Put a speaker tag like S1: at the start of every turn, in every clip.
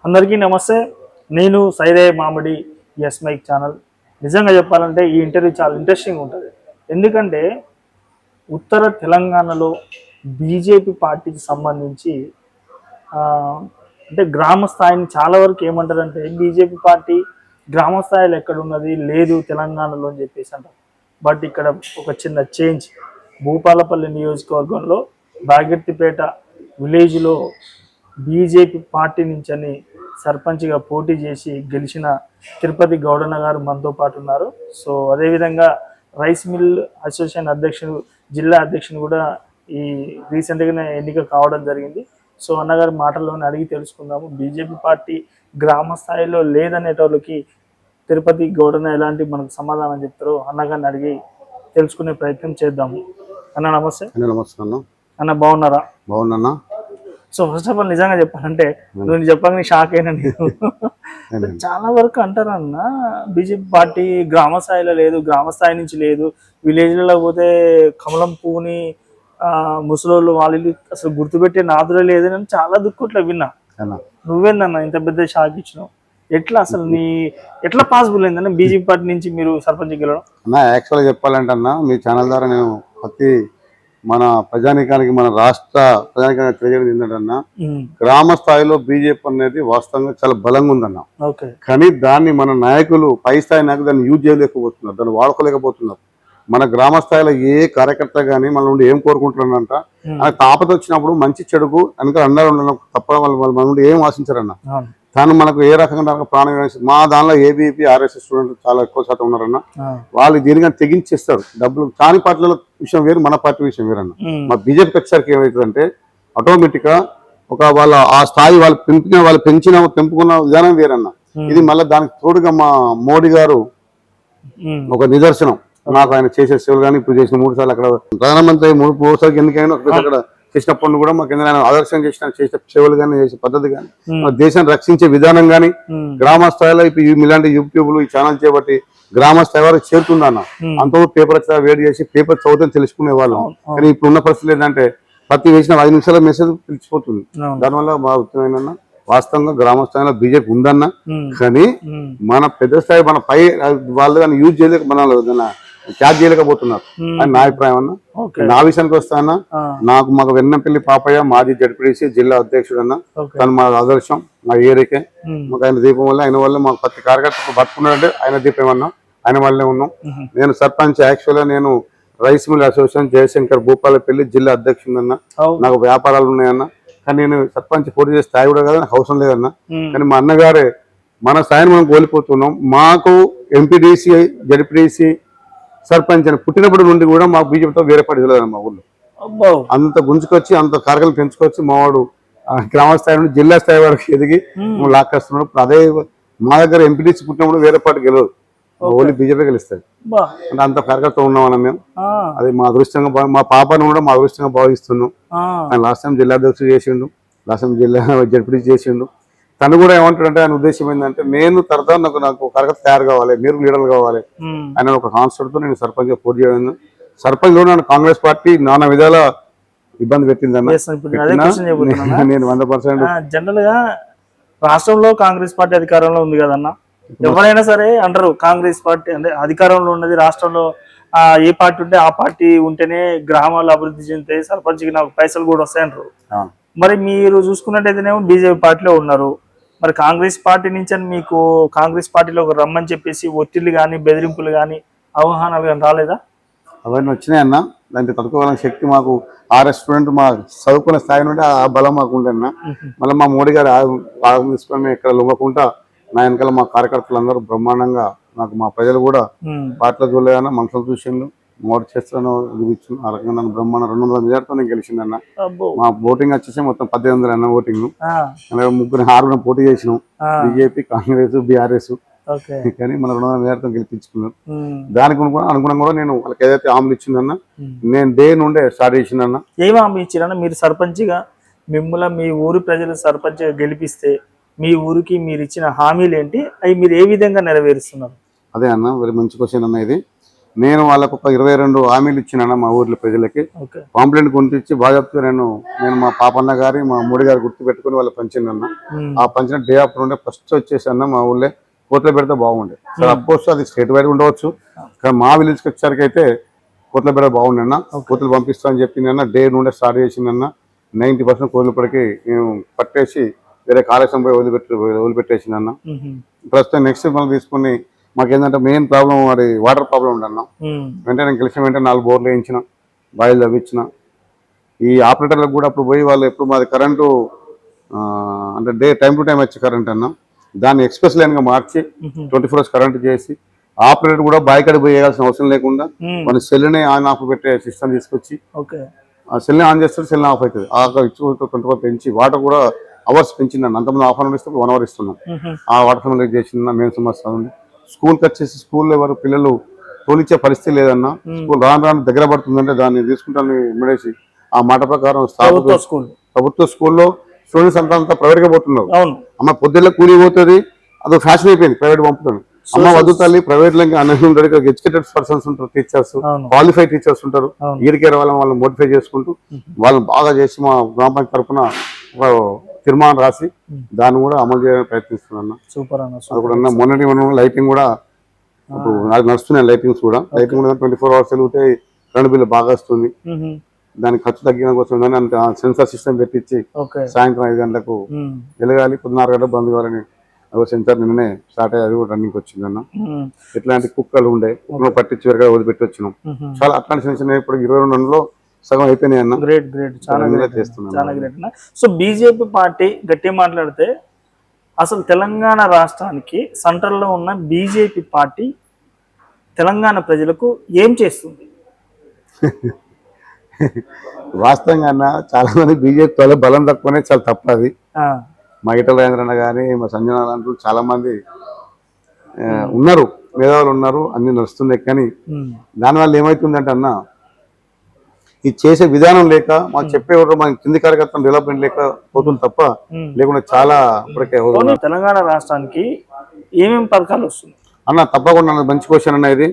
S1: అందరికీ నమస్తే. నేను సైరే మామిడి ఎస్ మైక్ ఛానల్. నిజంగా చెప్పాలంటే ఈ ఇంటర్వ్యూ చాలా ఇంట్రెస్టింగ్ ఉంటుంది. ఎందుకంటే ఉత్తర తెలంగాణలో బీజేపీ పార్టీకి సంబంధించి అంటే గ్రామ స్థాయిని చాలా వరకు ఏమంటారంటే బీజేపీ పార్టీ గ్రామ స్థాయిలో ఎక్కడున్నది లేదు తెలంగాణలో అని చెప్పేసి అంటారు. బట్ ఇక్కడ ఒక చిన్న చేంజ్. భూపాలపల్లి నియోజకవర్గంలో బాగెత్తిపేట విలేజ్లో బీజేపీ పార్టీ నుంచి అని సర్పంచ్గా పోటీ చేసి గెలిచిన తిరుపతి గౌడన్న గారు మనతో పాటు ఉన్నారు. సో అదేవిధంగా రైస్ మిల్ అసోసియేషన్ అధ్యక్షుడు జిల్లా అధ్యక్షుని కూడా ఈ రీసెంట్గానే ఎన్నిక కావడం జరిగింది. సో అన్నగారి మాటల్లోనే అడిగి తెలుసుకుందాము. బీజేపీ పార్టీ గ్రామ స్థాయిలో లేదనేటోళ్ళకి తిరుపతి గౌడన్న ఎలాంటి మనకు సమాధానం చెప్తారో అన్నగారిని అడిగి తెలుసుకునే ప్రయత్నం చేద్దాము. అన్న నమస్తే.
S2: నమస్తే
S1: అన్న, బాగున్నారా?
S2: బాగున్నా.
S1: సో ఫస్ట్ ఆఫ్ ఆల్ నిజంగా చెప్పాలంటే నువ్వు చెప్పగానే షాక్ అయినా నేను. చాలా వరకు అంటారు అన్న బీజేపీ పార్టీ గ్రామ స్థాయిలో లేదు, గ్రామ స్థాయి నుంచి లేదు, విలేజ్లలో పోతే కమలం పువ్వుని ముసలోళ్ళు వాళ్ళు అసలు గుర్తుపెట్టే నాదులే లేదని చాలా దుక్కుట్లా విన్నా. నువ్వేందన్న ఇంత పెద్ద షాక్ ఇచ్చినావు? ఎట్లా అసలు ఎట్లా పాసిబుల్ అయిందన్న బీజేపీ పార్టీ నుంచి మీరు సర్పంచ్ గెలవడం?
S2: అన్న యాక్చువల్గా చెప్పాలంటే అన్న మీ ఛానల్ ద్వారా నేను ప్రతి మన ప్రజానికానికి మన రాష్ట్ర ప్రజానికానికి తెలియజేయడం ఏంటంటన్నా, గ్రామ స్థాయిలో బీజేపీ అనేది వాస్తవంగా చాలా బలంగా ఉందన్న. కానీ దాన్ని మన నాయకులు పై స్థాయి నాయకులు దాన్ని యూజ్ చేయలేకపోతున్నారు, దాన్ని వాడుకోలేకపోతున్నారు. మన గ్రామ స్థాయిలో ఏ కార్యకర్త కానీ మన నుండి ఏం కోరుకుంటున్నారంట, ఆయన తాపత వచ్చినప్పుడు మంచి చెడుకు వెనక అందరూ ఉండడం తప్ప వాళ్ళు మన నుండి ఏం ఆశించారన్న. తను మనకు ఏ రకంగా ప్రాణం మా దానిలో ఏబీపీ ఆర్ఎస్ఎస్ స్టూడెంట్ చాలా ఎక్కువ శాతం ఉన్నారన్న. వాళ్ళు దీనిగా తెగించేస్తారు డబ్బులు. కాని పార్టీల విషయం వేరు, మన పార్టీ విషయం వేరన్న. మా బీజేపీకి వచ్చేసరికి ఏమవుతుందంటే ఆటోమేటిక్ గా ఒక వాళ్ళ ఆ స్థాయి వాళ్ళు పెంపుకున్న విధానం వేరన్న. ఇది మళ్ళీ దానికి తోడుగా మా మోడీ గారు ఒక నిదర్శనం. నాకు ఆయన చేసే సేవలు కానీ ఇప్పుడు చేసిన 3 సార్లు అక్కడ ప్రధానమంత్రి 3 సార్లు ఎన్నికైనా అక్కడ చేసిన పనులు కూడా మాకు ఆయన ఆదర్శం చేసిన సేవలు కానీ చేసే పద్ధతి కానీ దేశాన్ని రక్షించే విధానం కానీ గ్రామ స్థాయిలో ఇప్పుడు ఇలాంటి యూట్యూబ్లు ఈ ఛానల్ చేపట్టి గ్రామ స్థాయి వరకు చేరుతుందన్న. అంత పేపర్ వేడి చేసి పేపర్ చదివితే తెలుసుకునే వాళ్ళం. కానీ ఇప్పుడు ఉన్న పరిస్థితులు ఏంటంటే ప్రతి వేసిన 5 నిమిషాల మెసేజ్ తెలిసిపోతుంది. దానివల్ల మా ఉత్తమైన వాస్తవంగా గ్రామ స్థాయిలో బీజేపీ ఉందన్న. కానీ మన పెద్ద స్థాయి మన పై వాళ్ళు కానీ యూజ్ చేయలేక మన క్యాచ్ చేయలేకపోతున్నారు అని నా అభిప్రాయం అన్న. నా విషయానికి వస్తానా, మాకు వెన్నపల్లి పాపయ్య మాజీ జడ్పీటీసీ జిల్లా అధ్యక్షుడు అన్న. తను మా ఆదర్శం, మా ఏరికే. మాకు ఆయన దీపం వల్ల ఆయన వల్ల మాకు ప్రతి కార్యకర్త బతుకున్నాడంటే ఆయన దీపం అన్నా, ఆయన వల్లనే ఉన్నాం. నేను సర్పంచ్ యాక్చువల్గా నేను rice mill association Jayashankar Bhupalpally జిల్లా అధ్యక్షుడు అన్న. నాకు వ్యాపారాలు ఉన్నాయన్న. కానీ నేను సర్పంచ్ పోటీ చేసే స్థాయి కూడా కదా, నాకు అవసరం లేదన్న. కానీ మా అన్నగారే మన స్థాయిని మనం కోల్పోతున్నాం. మాకు ఎంపీడీసీ జడ్పీటీసీ సర్పంచ్ అని పుట్టినప్పటి నుండి కూడా మాకు బీజేపీతో వేరే పార్టీ తెలియదు. మా ఊళ్ళో అంత గుంజుకొచ్చి అంత కార్యక్రమం పెంచుకొచ్చి మావాడు గ్రామ స్థాయి నుండి జిల్లా స్థాయి వరకు ఎదిగి లాక్కేస్తున్నాడు. అదే మా దగ్గర ఎంపీడీసీ పుట్టినప్పుడు వేరే పార్టీ గెలవదు, ఓన్లీ బీజేపీ గెలుస్తుంది. అంటే అంత కార్యకర్త ఉన్నామన్నా మేము. అది మా అదృష్టంగా మా పాపను కూడా మా అదృష్టంగా భావిస్తున్నాం. ఆయన లాస్ట్ టైం జిల్లా అధ్యక్షుడు చేసిండు, లాస్ట్ టైం జిల్లా జడ్పీటీ చేసిండు. తను కూడా ఏమంటాడంటే ఆయన ఉద్దేశం ఏంటంటే నేను తర్వాత నాకు కార్యకర్త తయారు కావాలి, మీరు లీడర్లు కావాలి అని ఒక కాన్సెప్ట్ తో నేను సర్పంచ్ గా పోటీ చేయను. సర్పంచ్ లో నన్ను కాంగ్రెస్ పార్టీ నానా విధాల ఇబ్బంది పెట్టిందన్న. నేను 100%
S1: జనరల్ గా రాష్ట్రంలో కాంగ్రెస్ పార్టీ అధికారంలో ఉంది కదన్న. ఎవరైనా సరే అంటారు కాంగ్రెస్ పార్టీ అంటే అధికారంలో ఉన్నది, రాష్ట్రంలో ఏ పార్టీ ఉంటే ఆ పార్టీ ఉంటేనే గ్రామాలు అభివృద్ధి చెందుతాయి, సర్పంచ్కి నాకు పైసలు కూడా వస్తాయంటారు. మరి మీరు చూసుకున్నట్టయితేనేమో బీజేపీ పార్టీలో ఉన్నారు. మరి కాంగ్రెస్ పార్టీ నుంచి మీకు కాంగ్రెస్ పార్టీలో రమ్మని చెప్పేసి ఒత్తిళ్లు కానీ బెదిరింపులు కానీ అవగాహనలు కానీ రాలేదా?
S2: అవన్నీ వచ్చినాయి అన్న. దానికి తట్టుకోవాలని శక్తి మాకు ఆర్ఎస్ స్టూడెంట్ మా చదువుకునే స్థాయి నుండి ఆ బలం మాకు ఉండే అన్న. మళ్ళీ మా మోడీ గారు తీసుకొని ఇక్కడ లొంగకుండా నా వెనకాల మా కార్యకర్తలు అందరూ బ్రహ్మాండంగా నాకు మా ప్రజలు కూడా పార్టీలో చూడలేదన్న, మనుషులు చూసిండు, మోడీ చేస్తాను ఆ రకంగా నన్ను బ్రహ్మాండ 200 మెజార్టీతో నేను గెలిచిందన్న. మా ఓటింగ్ వచ్చేసి మొత్తం 1800 అన్న ఓటింగ్. అలాగే 6 పోటీ చేసినాం, బీజేపీ, కాంగ్రెస్, బీఆర్ఎస్. కానీ మన 200 మెజార్టీతో గెలిపించుకున్నాం. దానికి అనుగుణంగా కూడా నేను వాళ్ళకి ఏదైతే హామీలు ఇచ్చిందన్న నేను డే నుండే స్టార్ట్ చేసిందన్న.
S1: ఏం హామీ ఇచ్చిందన్న? మీరు సర్పంచ్గా మిమ్మల్ని మీ ఊరి ప్రజలు సర్పంచ్గా గెలిపిస్తే మీ ఊరికి మీరు ఇచ్చిన హామీలు ఏంటి, అవి మీరు ఏ విధంగా నెరవేరుస్తున్నారు?
S2: అదే అన్న, వెరీ మంచి క్వశ్చన్ అన్న. ఇది నేను వాళ్ళకు ఒక 22 హామీలు ఇచ్చినా మా ఊర్లో ప్రజలకి.
S1: ఓకే.
S2: పాంప్లెంట్ కొనిపించి బాగా నేను మా పాపన్న గారి మా మూడి గారు గుర్తు పెట్టుకుని వాళ్ళ పంచిందన్న. ఆ పంచిన డే ఆఫ్టర్ ఉండే ఫస్ట్ వచ్చేసి అన్న మా ఊళ్ళో కోట్ల పెడితే బాగుండే సార్. అఫ్కోర్స్ అది స్టేట్ వైడ్ ఉండవచ్చు, కానీ మా విలేజ్కి వచ్చేసరికి అయితే కోట్ల పెడితే బాగుండే అన్న. కోట్లు పంపిస్తా అని చెప్పిందన్న. డే నుండే స్టార్ట్ చేసిందన్న. 90% కోట్ల పడికి మేము పట్టేసి వేరే కాళేశ్వరం పోయి వదిలిపెట్టేసిందన్న. ప్రస్తుతం నెక్స్ట్ మనం తీసుకుని మాకేంటంటే మెయిన్ ప్రాబ్లం మరి వాటర్ ప్రాబ్లం ఉండన్న. వెంటనే గెలిచిన వెంటనే 4 బోర్లు వేయించిన, బాయిలు తవ్వించిన. ఈ ఆపరేటర్లకు కూడా అప్పుడు పోయి వాళ్ళు ఎప్పుడు మాది కరెంటు అంటే టైం టు టైం వచ్చే కరెంట్ అన్న, దాన్ని ఎక్స్ప్రెస్ లైన్గా మార్చి 24 hours కరెంట్ చేసి ఆపరేటర్ కూడా బాయ్ కడికి పోయాల్సిన అవసరం లేకుండా మన సెల్ని ఆన్ ఆఫ్ పెట్టే సిస్టమ్ తీసుకొచ్చి ఆ సెల్ని ఆన్ చేస్తే సెల్ని ఆఫ్ అవుతుంది. ఆ ఇచ్చు 24 పెంచి వాటర్ కూడా అవర్స్ పెంచిందండి. అంతమంది హాఫ్ అన్ అవర్ ఇస్తే 1 hour ఇస్తున్నాం. ఆ వాటర్ సప్లై చేసిన మేము సమస్య ఉంది. స్కూల్కి వచ్చేసి స్కూల్లో ఎవరు పిల్లలు తోలిచ్చే పరిస్థితి లేదన్నా. స్కూల్ రాను దగ్గర పడుతుందంటే దాన్ని తీసుకుంటాను ఇమ్మడేసి ఆ మాట ప్రకారం ప్రభుత్వ స్కూల్లో స్టూడెంట్స్ అంతా ప్రైవేట్ గా పోతున్నారు. అమ్మ పొద్దున్న కూలి పోతుంది, అదో ఫ్యాషన్ అయిపోయింది ప్రైవేట్ పంపుతుంది. అమ్మ వద్దు తల్లి ప్రైవేట్ లో ఎడ్యుకేటెడ్ పర్సన్స్ ఉంటారు, టీచర్స్, క్వాలిఫైడ్ టీచర్స్ ఉంటారు. ఈడికే వాళ్ళని మోటిఫై చేసుకుంటూ వాళ్ళని బాగా చేసి మా గ్రామ పంచాయతీ తరఫున తీర్మానం రాసి దాన్ని కూడా అమలు చేయడానికి ప్రయత్నిస్తున్నా.
S1: సూపర్ అన్న.
S2: అది కూడా మొన్నటి లైటింగ్ కూడా ఇప్పుడు నాకు నడుస్తున్నాయి. లైటింగ్స్ కూడా 24 hours వెలుగుతాయి. కరెంట్ బిల్లు బాగా వస్తుంది. దానికి ఖర్చు తగ్గిన కోసం అంత సెన్సార్ సిస్టమ్ పెట్టించి సాయంత్రం 5 గంటలకు వెలగాలి, 16 గంటలకు బంద్ కావాలని సెన్సార్ నిన్ననే స్టార్ట్ అయ్యి అది కూడా రన్నింగ్ వచ్చిందన్న. ఇట్లాంటి కుక్కలు ఉండే కుక్కలు పట్టించి వరకు వదిలిపెట్టి వచ్చినాం. చాలా అట్లాంటి చిన్న చిన్న ఇప్పుడు 22 సగం అయిపోయినాయి అన్న.
S1: గ్రేట్ గ్రేట్, చాలా గ్రేట్ అన్న. సో బీజేపీ పార్టీ గట్టి మాట్లాడితే అసలు తెలంగాణ రాష్ట్రానికి సెంట్రల్లో ఉన్న బీజేపీ పార్టీ తెలంగాణ ప్రజలకు ఏం చేస్తుంది?
S2: వాస్తవంగా అన్న చాలా మంది బీజేపీ బలం తక్కువనే చాలా తప్పది. మా ఈటల రాజేంద్రన్న కానీ మా సంజన లాంటి చాలా మంది ఉన్నారు, మేధావులు ఉన్నారు, అన్ని నడుస్తున్నాయి. కానీ దానివల్ల ఏమవుతుందంటే అన్న ఇది చేసే విధానం లేక మాకు చెప్పేవారు మన కింది కార్యకర్తలు డెవలప్మెంట్ లేక పోతుంది తప్ప లేకుండా చాలా ఇప్పటికే.
S1: తెలంగాణ రాష్ట్రానికి ఏమేమి పథకాలు వస్తుంది
S2: అన్న? తప్పకుండా మంచి క్వశ్చన్ అన్న. ఇది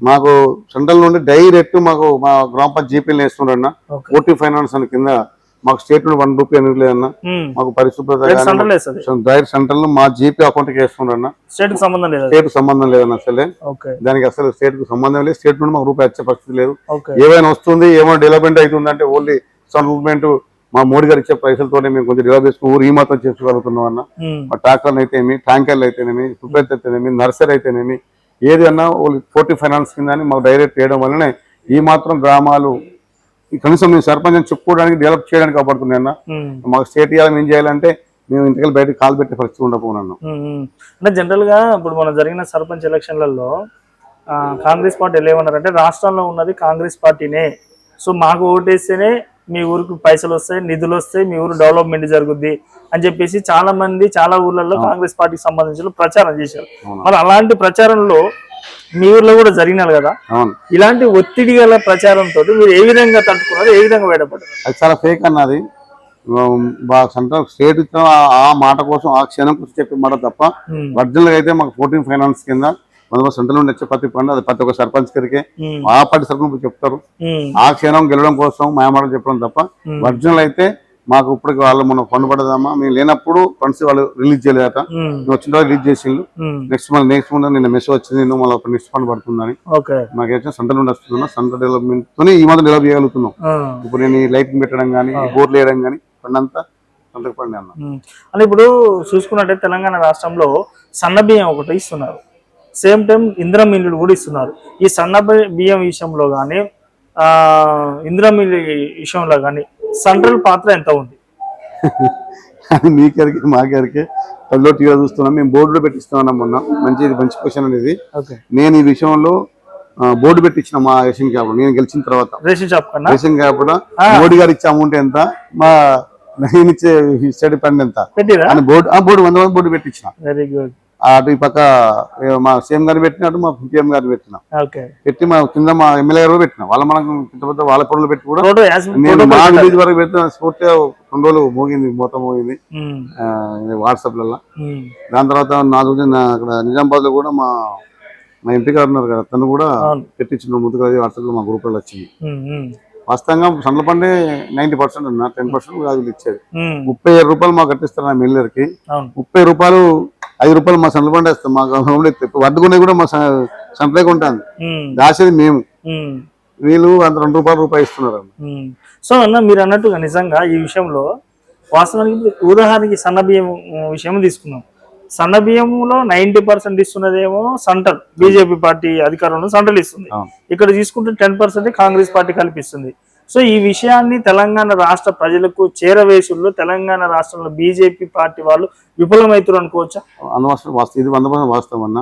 S2: మాకు సెంట్రల్ నుండి డైరెక్ట్ మాకు మా గ్రామ పంచాయతీ జీపీలు వేస్తున్నారు అన్న. ఓటీ ఫైనాన్స్ అని కింద మాకు స్టేట్ నుండి 1 రూపీ అనేది లేదన్న. మాకు పరిశుభ్రత డైరెక్ట్ సెంట్రల్ లో మా జీపీ అకౌంట్ కి వేస్తున్నారు అన్న. స్టేట్ సంబంధం లేదన్న. అసలే దానికి అసలు స్టేట్ కు సంబంధం లేదు. స్టేట్ నుండి మాకు రూపాయి వచ్చే పరిస్థితి లేదు. ఏమైనా వస్తుంది ఏమైనా డెవలప్మెంట్ అవుతుంది అంటే ఓన్లీ డెవలప్మెంట్ మా మోడీ గారు ఇచ్చే పైసలతోనే మేము కొంచెం డెవలప్ చేసుకుని ఊరు ఈ మాత్రం చేసుకోగలుగుతున్నాం అన్న. మా ట్రాక్టర్లు అయితేనేమి, ట్యాంకర్లు అయితేనేమి, సుప్రైత్ అయితేనేమి, నర్సరీ అయితేనేమి, ఏది అన్నా ఓన్లీ 40 ఫైనాన్స్ కింద మాకు డైరెక్ట్ చేయడం వల్లనే ఈ మాత్రం గ్రామాలు కనీసం మేము సర్పంచ్ చెప్పుకోవడానికి డెవలప్ చేయడానికి అవపడుతున్నాయి అన్న. మాకు స్టేట్ ఇవ్వాలి ఏం చేయాలంటే మేము ఇంటికి బయటకు కాలు పెట్టే పరిస్థితి ఉండకపోతున్నాను.
S1: అంటే జనరల్ గా ఇప్పుడు మనం జరిగిన సర్పంచ్ ఎలక్షన్లలో కాంగ్రెస్ పార్టీ ఏమన్నారంటే రాష్ట్రంలో ఉన్నది కాంగ్రెస్ పార్టీనే, సో మాకు ఓటేస్తేనే మీ ఊరికి పైసలు వస్తాయి, నిధులు వస్తాయి, మీ ఊరు డెవలప్మెంట్ జరుగుద్ది అని చెప్పేసి చాలా మంది చాలా ఊర్లలో కాంగ్రెస్ పార్టీకి సంబంధించిన ప్రచారం చేశారు. మరి అలాంటి ప్రచారంలో మీ ఊర్లో కూడా జరిగినారు కదా, ఇలాంటి ఒత్తిడి గల ప్రచారంతో మీరు ఏ విధంగా తట్టుకున్నారు, ఏ విధంగా బయటపడ్డారు?
S2: అది చాలా ఫేక్ అన్నది. సెంట్రల్ స్టేట్ ఆ మాట కోసం ఆ క్షణం కోసం చెప్పే మాట తప్ప ఒరిజినల్ గా అయితే మాకు 14 ఫైనాన్స్ కింద మన సెంట్రల్ నుండి వచ్చే ప్రతి పండు అది ప్రతి ఒక్క సర్పంచ్ గారికి ఆ పార్టీ సర్పంచ్ చెప్తారు. ఆ క్షణం గెలవడం కోసం మాయమాటలు చెప్పడం తప్ప ఒరిజినల్ అయితే మాకు ఇప్పటికి వాళ్ళు మనం ఫండ్ పడదామా మేము లేనప్పుడు ఫండ్స్ వాళ్ళు రిలీజ్ చేయలేదట. వచ్చిన రిలీజ్ చేసిండు. నెక్స్ట్ మంత్ నిన్న మెసేజ్ వచ్చింది మళ్ళీ నెక్స్ట్ ఫండ్ పడుతుందని. మాకు సెంట్రల్ నుండి వస్తున్నా. సెంట్రల్ డెవలప్మెంట్ తోనే ఈ మాత్రం డెవలప్ చేయగలుగుతున్నాం. ఇప్పుడు నేను ఈ లైటింగ్ పెట్టడం కానీ బోర్లు వేయడం కానీ ఫండ్ అంతా సెంట్రల్ ఫండ్ అన్న.
S1: అని ఇప్పుడు చూసుకున్నట్టే తెలంగాణ రాష్ట్రంలో సన్న బియ్యం ఒకటి ఇస్తున్నారు, సేమ్ టైం ఇందిరా మిల్లులు కూడా ఇస్తున్నారు. ఈ సన్న బియ్యం విషయంలో కానీ ఇందిరా మిల్లు విషయంలో కానీ సెంట్రల్ పాత్ర ఎంత ఉంది?
S2: మీకరికి మాకరికి పదిలో టీవీ చూస్తున్నాం. మేము బోర్డులో పెట్టిస్తున్నాం. మొన్న మంచి క్వశ్చన్ అనేది. నేను ఈ విషయంలో బోర్డు పెట్టించిన మా రేషన్ షాప్ నేను గెలిచిన తర్వాత రేషన్ షాప్ మోడీ గారు ఇచ్చే అమౌంట్ ఎంత, మా నేను ఇచ్చే స్టడీ ఫండ్ ఎంత అని బోర్డు 100 బోర్డు పెట్టించిన.
S1: Very good.
S2: అటు ఈ పక్క మా సీఎం గారిని పెట్టినట్టు మా పిఎం గారిని పెట్టినా పెట్టి మా కింద మా ఎమ్మెల్యే గారు పెట్టినా వాళ్ళ మనకు పెద్ద వాళ్ళ పొడలు పెట్టి కూడా నేను మా విలేజ్ వరకు పెట్టిన స్ఫూర్తిగా 2 రోజులు మోగింది, మొత్తం మోగింది వాట్సాప్ లలో. దాని తర్వాత అక్కడ నిజామాబాద్ లో కూడా మా మా ఎంపీ గారు ఉన్నారు కదా, తను కూడా
S1: అవును.
S2: పెట్టించిన ముందుగా వాట్సాప్ లో మా గ్రూప్లలో వచ్చింది.
S1: ఉమ్, ఉమ్,
S2: వాస్తవంగా సండ్లపండే 90% ఉన్నా 10% గాజులు ఇచ్చేది.
S1: ఉమ్,
S2: 37 రూపాయలు మాకు కట్టిస్తారు నా మిల్లర్కి.
S1: అవును.
S2: 30 రూపాయలు 5 రూపాయలు మా సండ్లపండే వేస్తాం. మాకు వడ్డుకునే కూడా మా సంపలేక ఉంటుంది,
S1: ఉమ్,
S2: దాచేది మేము.
S1: ఉమ్,
S2: వీళ్ళు అంత రూపాయి ఇస్తున్నారు అన్న.
S1: ఉమ్. సో అన్న మీరు అన్నట్టుగా నిజంగా ఈ విషయంలో వాస్తవానికి ఉదాహరణకి సన్న బియ్యం విషయం తీసుకున్నాం. సన్న బియ్యంలో 90% ఇస్తున్నదేమో సెంట్రల్ బీజేపీ పార్టీ అధికారంలో సెంట్రల్ ఇస్తుంది.
S2: అవును.
S1: ఇక్కడ తీసుకుంటే 10% కాంగ్రెస్ పార్టీ కల్పిస్తుంది. సో ఈ విషయాన్ని తెలంగాణ రాష్ట్ర ప్రజలకు చేరవేసుల్లో తెలంగాణ రాష్ట్రంలో బీజేపీ పార్టీ వాళ్ళు విఫలమవుతారు అనుకోవచ్చా?
S2: అనవసరం వాస్తవం, ఇది 100% వాస్తవం అన్న.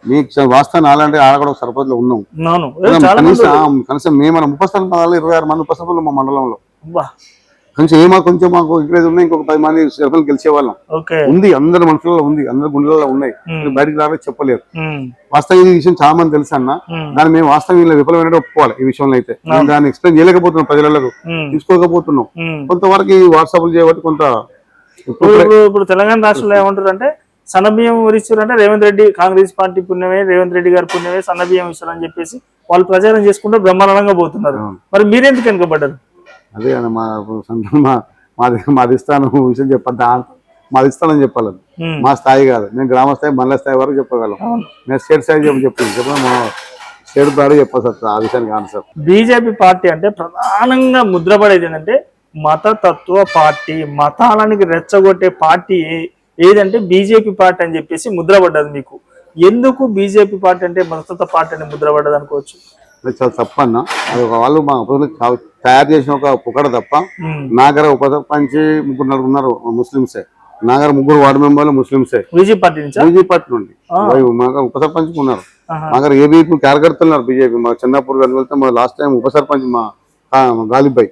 S2: మీకు వాస్తవం అలాంటి ఆడ కూడా సర్పంచ్ లో ఉన్నాం.
S1: అవును. చాలా మంది
S2: కనీసం మేము 30 పదాలు 26 మంది ఉపసర్పంచులు మా మండలంలో.
S1: అబ్బా.
S2: కొంచెం కొంచెం మాకు ఇక్కడ ఉన్నాయి, ఇంకొక 10 మంది సర్పంచ్ గెలిచేవాళ్ళం.
S1: ఓకే.
S2: ఉంది, అందరి మనుషులలో ఉంది, అందరి గుండెలలో ఉన్నాయి. బయటకు రాలేదు, చెప్పలేరు.
S1: ఉమ్,
S2: వాస్తవం ఈ విషయం చాలా మంది తెలుసు అన్న. దాన్ని మేము వాస్తవం ఇలా విఫలమైన ఒప్పుకోవాలి. ఈ విషయంలో అయితే మేము దాన్ని ఎక్స్ప్లెయిన్ చేయలేకపోతున్నాం, ప్రజలకు తీసుకోకపోతున్నాం. కొంతవరకు ఈ వాట్సాప్లు చేయబట్టి కొంత
S1: ఇప్పుడు తెలంగాణ రాష్ట్రంలో ఏమంటారు అంటే సన్నబియ్యం ఇస్తారు అంటే రేవంత్ రెడ్డి కాంగ్రెస్ పార్టీ పుణ్యమే, రేవంత్ రెడ్డి గారి పుణ్యమే సన్నబియ్యం ఇస్తారని చెప్పేసి వాళ్ళు ప్రచారం చేసుకుంటూ బ్రహ్మాండంగా పోతున్నారు. మరి మీరెందుకు వెనుకబడ్డారు?
S2: అదే అన్న, మాది ఇస్తాను విషయం చెప్పద్దా, మాది ఇస్తానని చెప్పాలి. మా స్థాయి కాదు, మేము గ్రామ స్థాయి మండల స్థాయి వరకు చెప్పగలం. మేము స్టేట్ స్థాయి చెప్పాలి, స్టేట్ ద్వారా చెప్పాలి సార్. ఆ విషయానికి ఆన్సర్.
S1: బీజేపీ పార్టీ అంటే ప్రధానంగా ముద్రపడేది ఏంటంటే మతతత్వ పార్టీ, మతాలని రెచ్చగొట్టే పార్టీ ఏదంటే బీజేపీ పార్టీ అని చెప్పేసి ముద్రపడ్డది. మీకు ఎందుకు బీజేపీ పార్టీ అంటే మతతత్వ పార్టీ అని ముద్రపడ్డది అనుకోవచ్చు?
S2: చాలా తప్పన్న. అది వాళ్ళు మా తయారు చేసిన ఒక పుకడ తప్ప. నాగర ఉప సర్పంచ్ 3-4 ఉన్నారు ముస్లింసే. నాగర 3 వార్డు మెంబర్లు ముస్లింసే, బీజేపీ పార్టీ నుండి. ఉప సర్పంచ్ ఉన్నారు. నాగర ఏబీపీ కార్యకర్తలు ఉన్నారు బీజేపీ. మా చిన్నప్పుడు వెళ్తే మా లాస్ట్ టైం ఉప సర్పంచ్ మా గాలిబాయ్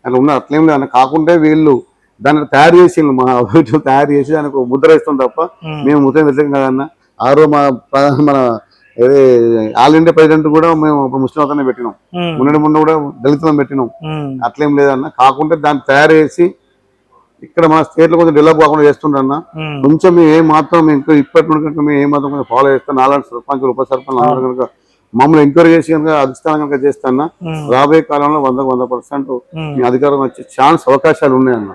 S2: అట్లా ఉన్నారు. అట్లేం లేదన్న. కాకుంటే వీళ్ళు దాన్ని తయారు చేసి మా అభివృద్ధి తయారు చేసి దానికి ముద్ర ఇస్తాం తప్ప మేము ముద్ర వ్యతిరేకం కదన్న. మన అదే ఆల్ ఇండియా ప్రెసిడెంట్ కూడా మేము ముస్లిం అతనే పెట్టినాం, మొన్న కూడా దళితులను పెట్టినాం. అట్లేం లేదన్న. కాకుంటే దాన్ని తయారు చేసి ఇక్కడ మన స్టేట్ లో కొంచెం డెవలప్ కాకుండా చేస్తుండన్న. కొంచెం మేము ఏ మాత్రం ఇప్పటి నుండి కనుక మేము ఏ మాత్రం కొంచెం ఫాలో చేస్తాం. నాలాంటి సర్పంచులు ఉప సర్పంచ్ అందరూ కనుక మమ్మల్ని ఎంక్వైరీ చేసి కనుక అధిష్టానం కనుక చేస్తానా రాబోయే కాలంలో 100% మీ అధికారం వచ్చే ఛాన్స్ అవకాశాలు ఉన్నాయన్న.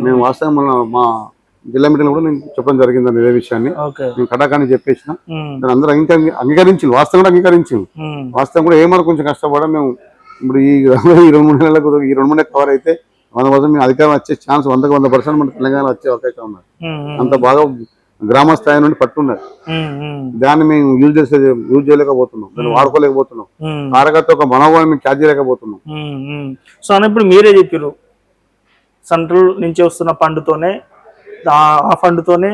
S2: మేము వాస్తవం మా జిల్లా మీటింగ్ కూడా నేను చెప్పడం జరిగిందని ఇదే విషయాన్ని నేను కటాకాన్ని చెప్పేసిన. దాని అందరూ అంగీకరించింది, వాస్తవం కూడా అంగీకరించింది. వాస్తవం కూడా ఏమన్నా కొంచెం కష్టపడా మేము ఇప్పుడు ఈ 2-3 నెలలకు ఈ 2-3 నెలలకు కవర్ అయితే 100% మీ అధికారం వచ్చే ఛాన్స్ 100% మన తెలంగాణ వచ్చే అవకాశం ఉన్నది. అంత బాగా గ్రామ స్థాయి నుండి పట్టున్నది. దాన్ని మేము యూజ్ చేయలేకపోతున్నాం, దాన్ని వాడుకోలేకపోతున్నాం. కార్యకర్త ఒక మనోభావాన్ని మేము క్యాచ్ చేయలేకపోతున్నాం.
S1: సో అని ఇప్పుడు మీరే చెప్పారు సెంట్రల్ నుంచి వస్తున్న ఫండ్తోనే ఆ ఫండ్తోనే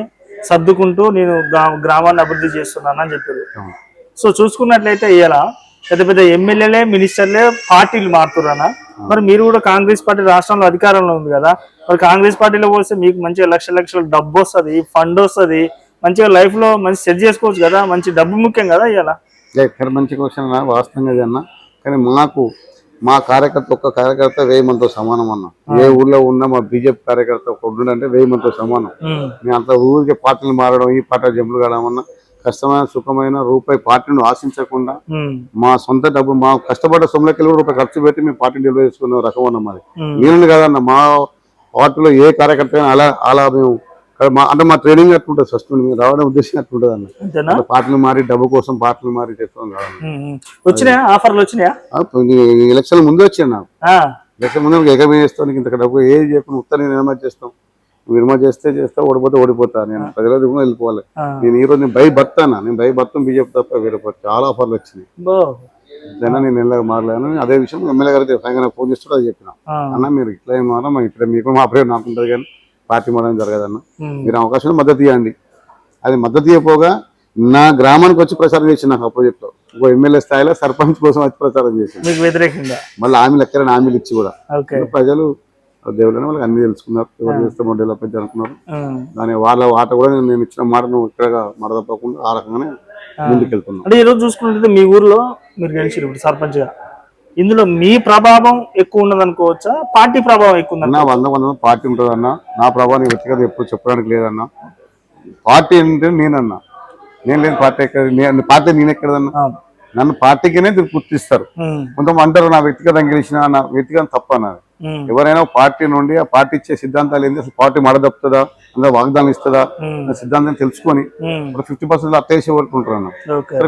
S1: సర్దుకుంటూ నేను గ్రామాన్ని అభివృద్ధి చేస్తున్నాను అని చెప్పారు. సో చూసుకున్నట్లయితే ఇలా పెద్ద పెద్ద ఎమ్మెల్యేలే మినిస్టర్లే పార్టీలు మారుతున్నా. మరి మీరు కూడా కాంగ్రెస్ పార్టీ రాష్ట్రంలో అధికారంలో ఉంది కదా, మరి కాంగ్రెస్ పార్టీలో పోస్తే మీకు మంచిగా లక్షల డబ్బు వస్తుంది, ఫండ్ వస్తుంది, మంచిగా లైఫ్ లో మంచి సెట్ చేసుకోవచ్చు కదా. మంచి డబ్బు ముఖ్యం కదా ఇలా.
S2: మంచి క్వశ్చన్ వాస్తవంగా అన్న. కానీ మా కార్యకర్త ఒక్క కార్యకర్త 1000 మందితో సమానం అన్న. ఏ ఊర్లో ఉన్న మా బీజేపీ కార్యకర్త ఒక ఉండంటే 1000 మందితో సమానం. మేము అంత ఊరికి పార్టీలు మారడం, ఈ పార్టీ జంపులు కావడం కష్టమైన సుఖమైన రూపాయి పార్టీని ఆశించకుండా మా సొంత డబ్బు మా కష్టపడ్డ సొమ్ములకెళ్ళి రూపాయి ఖర్చు పెట్టి మేము పార్టీని డెలివరీ చేసుకున్న రకం ఉన్నాం. మరి నేను కాదన్న, మా పార్టీలో ఏ కార్యకర్త అలా మేము అంటే మా ట్రైనింగ్ అట్లుంటుంది. ఫస్ట్ మేము రావడం ఉద్దేశం అట్లుంటది అన్న. పార్టీలు మారి డబ్బు కోసం పార్టీలు మారి చేస్తాం
S1: వచ్చినాయా ఆఫర్లు? వచ్చినాయా?
S2: ఎలక్షన్ ముందు వచ్చాను నాకు. ఎలక్షన్ ముందు ఏకమే చేస్తాను, ఇంత డబ్బు ఏది చెప్పిన ఉత్తరం నేను నిర్మాణ చేస్తాం. నిర్మాణ చేస్తే ఓడిపోతా. నేను ప్రజల దిగున వెళ్ళిపోవాలి. నేను ఈ రోజు నేను భయభర్తం బీజేపీ తప్ప వేరే చాలా ఆఫర్లు వచ్చినాయి. నేను ఎలాగ మారలేను. అదే విషయం ఎమ్మెల్యే గారికి ఫోన్ చేస్తూ అది చెప్పిన, అన్న మీరు ఇట్లా ఏం మారా ఇక్కడ మీకు మా ప్రేమ నాకుంటుంది కానీ పార్టీ మారడం జరగదన్న. మీరు అవకాశం మద్దతు ఇవ్వండి. అది మద్దతు ఇవ్వపోగా నా గ్రామానికి వచ్చి ప్రచారం చేసి నాకు అపోజిట్ లో ఒక ఎమ్మెల్యే స్థాయిలో సర్పంచ్ కోసం వచ్చి ప్రచారం చేసింది. మళ్ళీ హామీలు ఎక్కడ హామీలు ఇచ్చి కూడా ప్రజలు దేవుళ్ళని వాళ్ళకి అన్ని తెలుసుకున్నారు. ఎవరు చేస్తే డెవలప్మెంట్ అనుకున్నారు. దాని వాళ్ళ ఆట కూడా నేను ఇచ్చిన మాట నువ్వు ఇక్కడ మాట తప్పకుండా ఆ రకంగానే ముందుకు వెళ్తున్నాను.
S1: అంటే ఈరోజు చూసుకుంటే మీ ఊర్లో మీరు గెలిచారు ఇప్పుడు సర్పంచ్ గా, ఇందులో మీ ప్రభావం ఎక్కువ ఉన్నది అనుకోవచ్చా, పార్టీ ప్రభావం ఎక్కువ ఉందన్న?
S2: 100% పార్టీ ఉంటుంది అన్న. నా ప్రభావం వ్యక్తిగత ఎప్పుడు చెప్పడానికి లేదన్నా. పార్టీ అంటే నేనన్నా, నేను లేని పార్టీ ఎక్కడ పార్టీ నేను ఎక్కడదన్నా నన్ను పార్టీకినే గుర్తిస్తారు. కొంతమంది అంటారు నా వ్యక్తిగతంగా గెలిచిన నా వ్యక్తిగతం తప్ప అన్నది. ఎవరైనా పార్టీ నుండి ఆ పార్టీ ఇచ్చే సిద్ధాంతాలు ఏంటి, అసలు పార్టీ మడదప్పుతుందా, అందులో వాగ్దానం ఇస్తుందా, సిద్ధాంతం తెలుసుకొని 50% అత్తేసే వరకు ఉంటారు.